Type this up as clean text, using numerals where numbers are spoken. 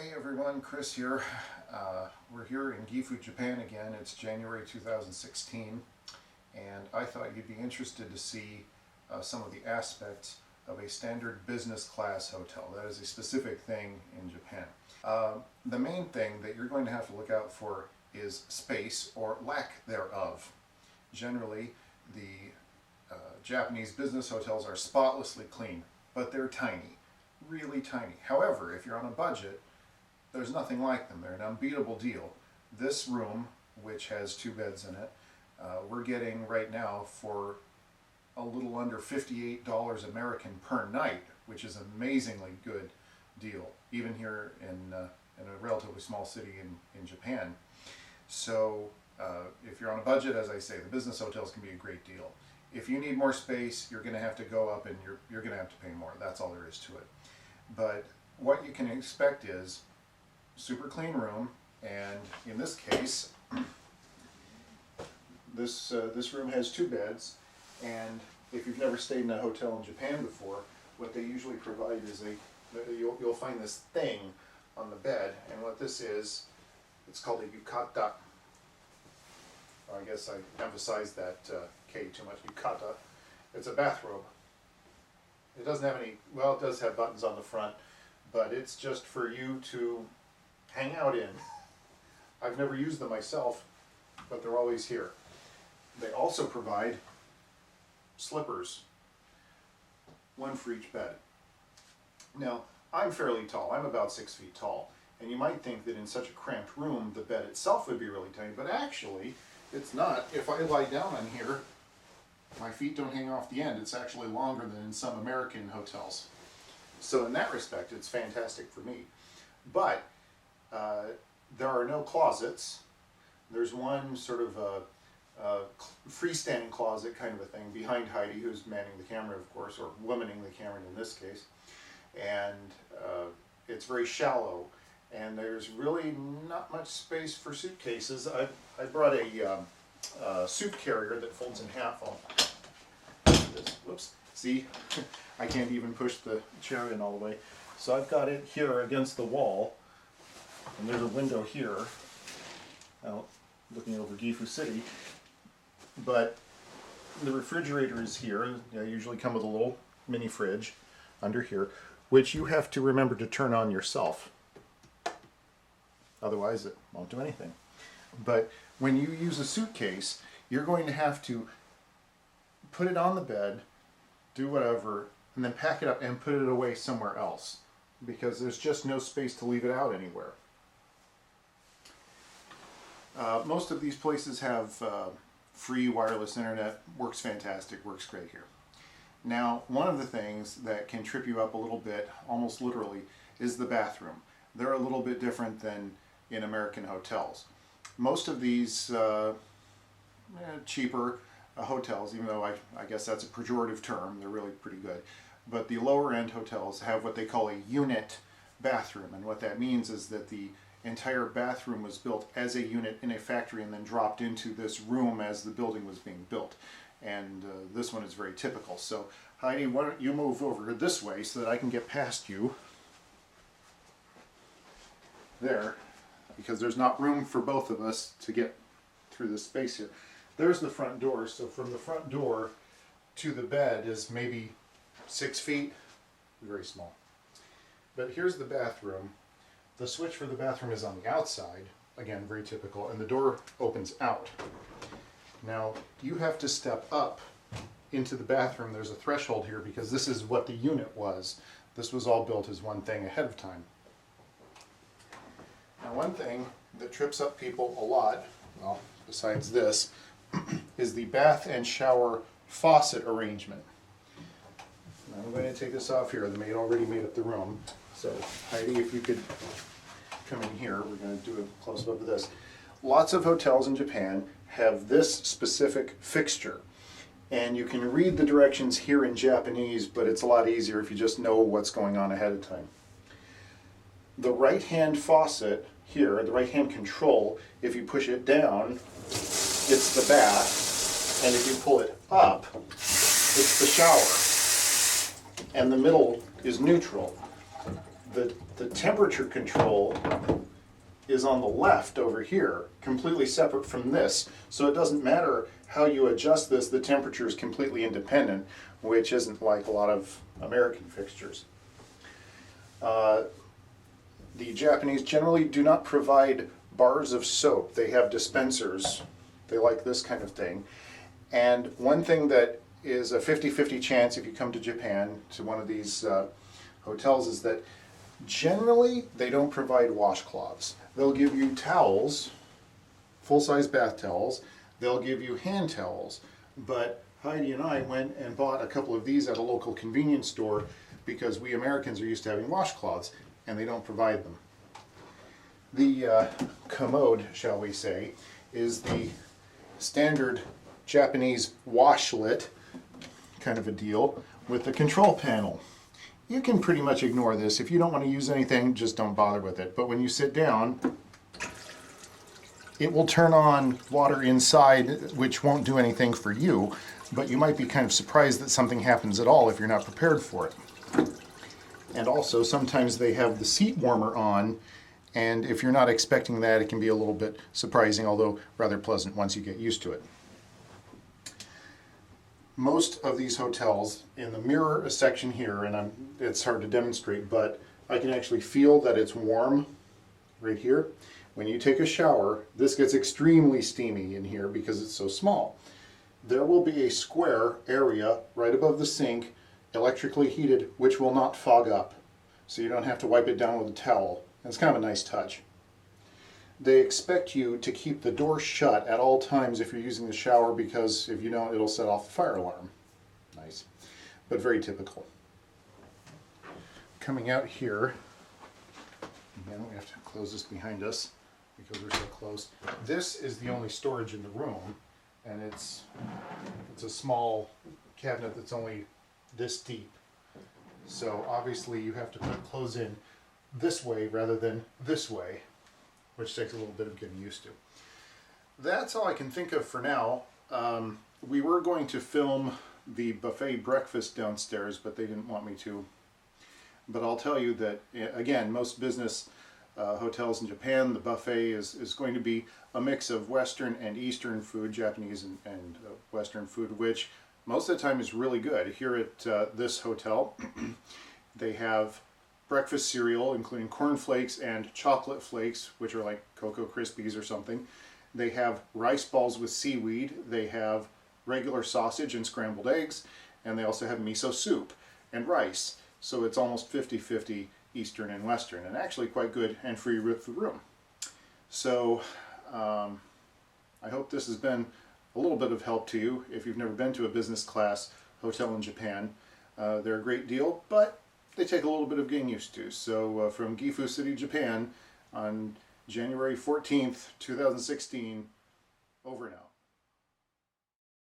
Hey everyone, Chris here. We're here in Gifu, Japan again. It's January 2016, and I thought you'd be interested to see some of the aspects of a standard business class hotel. That is a specific thing in Japan. The main thing that you're going to have to look out for is space or lack thereof. Generally, the Japanese business hotels are spotlessly clean, but they're tiny, really tiny. However, if you're on a budget, there's nothing like them. They're an unbeatable deal. This room, which has 2 beds in it, we're getting right now for a little under $58 American per night, which is an amazingly good deal, even here in a relatively small city in Japan. So if you're on a budget, as I say, the business hotels can be a great deal. If you need more space, you're going to have to go up and you're going to have to pay more. That's all there is to it. But what you can expect is super clean room, and in this case, this room has 2 beds, and if you've never stayed in a hotel in Japan before, what they usually provide is you'll find this thing on the bed, and what this is, it's called a yukata. I guess I emphasized that K too much. Yukata. It's a bathrobe. It doesn't have any, well, it does have buttons on the front, but it's just for you to hang out in. I've never used them myself, but they're always here. They also provide slippers, 1 for each bed. Now, I'm fairly tall. I'm about 6 feet tall, and you might think that in such a cramped room, the bed itself would be really tiny, but actually, it's not. If I lie down on here, my feet don't hang off the end. It's actually longer than in some American hotels. So in that respect, it's fantastic for me. But there are no closets. There's one sort of a freestanding closet kind of a thing behind Heidi, who's manning the camera, of course, or womaning the camera in this case. And it's very shallow, and there's really not much space for suitcases. I brought a suit carrier that folds in half. Whoops, see, I can't even push the chair in all the way. So I've got it here against the wall, and there's a window here, out looking over Gifu City. But the refrigerator is here. I usually come with a little mini fridge under here, which you have to remember to turn on yourself. Otherwise it won't do anything. But when you use a suitcase, you're going to have to put it on the bed, do whatever, and then pack it up and put it away somewhere else, because there's just no space to leave it out anywhere. Most of these places have free wireless internet. Works fantastic, works great here. Now, one of the things that can trip you up a little bit, almost literally, is the bathroom. They're a little bit different than in American hotels. Most of these cheaper hotels, even though I guess that's a pejorative term, they're really pretty good, but the lower end hotels have what they call a unit bathroom, and what that means is that the entire bathroom was built as a unit in a factory and then dropped into this room as the building was being built. And this one is very typical. So Heidi, why don't you move over this way so that I can get past you there, because there's not room for both of us to get through this space here. There's the front door, so from the front door to the bed is maybe 6 feet, very small. But here's the bathroom. The switch for the bathroom is on the outside, again, very typical, and the door opens out. Now, you have to step up into the bathroom. There's a threshold here because this is what the unit was. This was all built as one thing ahead of time. Now, one thing that trips up people a lot, well, besides this, is the bath and shower faucet arrangement. Now, I'm going to take this off here. The maid already made up the room. So, Heidi, if you could come in here, we're going to do a close-up of this. Lots of hotels in Japan have this specific fixture, and you can read the directions here in Japanese, but it's a lot easier if you just know what's going on ahead of time. The right-hand faucet here, the right-hand control, if you push it down, it's the bath, and if you pull it up, it's the shower, and the middle is neutral. the temperature control is on the left over here, completely separate from this. So it doesn't matter how you adjust this, the temperature is completely independent, which isn't like a lot of American fixtures. The Japanese generally do not provide bars of soap. They have dispensers. They like this kind of thing. And one thing that is a 50-50 chance if you come to Japan, to one of these hotels, is that generally they don't provide washcloths. They'll give you towels, full-size bath towels. They'll give you hand towels. But Heidi and I went and bought a couple of these at a local convenience store because we Americans are used to having washcloths, and they don't provide them. The commode, shall we say, is the standard Japanese washlet kind of a deal with the control panel. You can pretty much ignore this. If you don't want to use anything, just don't bother with it. But when you sit down, it will turn on water inside, which won't do anything for you, but you might be kind of surprised that something happens at all if you're not prepared for it. And also, sometimes they have the seat warmer on, and if you're not expecting that, it can be a little bit surprising, although rather pleasant once you get used to it. Most of these hotels, in the mirror section here, and it's hard to demonstrate, but I can actually feel that it's warm right here. When you take a shower, this gets extremely steamy in here because it's so small. There will be a square area right above the sink, electrically heated, which will not fog up. So you don't have to wipe it down with a towel. It's kind of a nice touch. They expect you to keep the door shut at all times if you're using the shower, because if you don't, it'll set off the fire alarm. Nice, but very typical. Coming out here, again, we have to close this behind us because we're so close. This is the only storage in the room, and it's a small cabinet that's only this deep. So obviously you have to put clothes in this way rather than this way, which takes a little bit of getting used to. That's all I can think of for now. We were going to film the buffet breakfast downstairs, but they didn't want me to. But I'll tell you that, again, most business hotels in Japan, the buffet is going to be a mix of Western and Eastern food, Japanese and Western food, which most of the time is really good. Here at this hotel, they have breakfast cereal, including corn flakes and chocolate flakes, which are like Cocoa Krispies or something. They have rice balls with seaweed. They have regular sausage and scrambled eggs. And they also have miso soup and rice. So it's almost 50-50 Eastern and Western, and actually quite good and free with the room. So I hope this has been a little bit of help to you if you've never been to a business class hotel in Japan. They're a great deal, but they take a little bit of getting used to. So from Gifu City, Japan, on January 14th, 2016, over and out.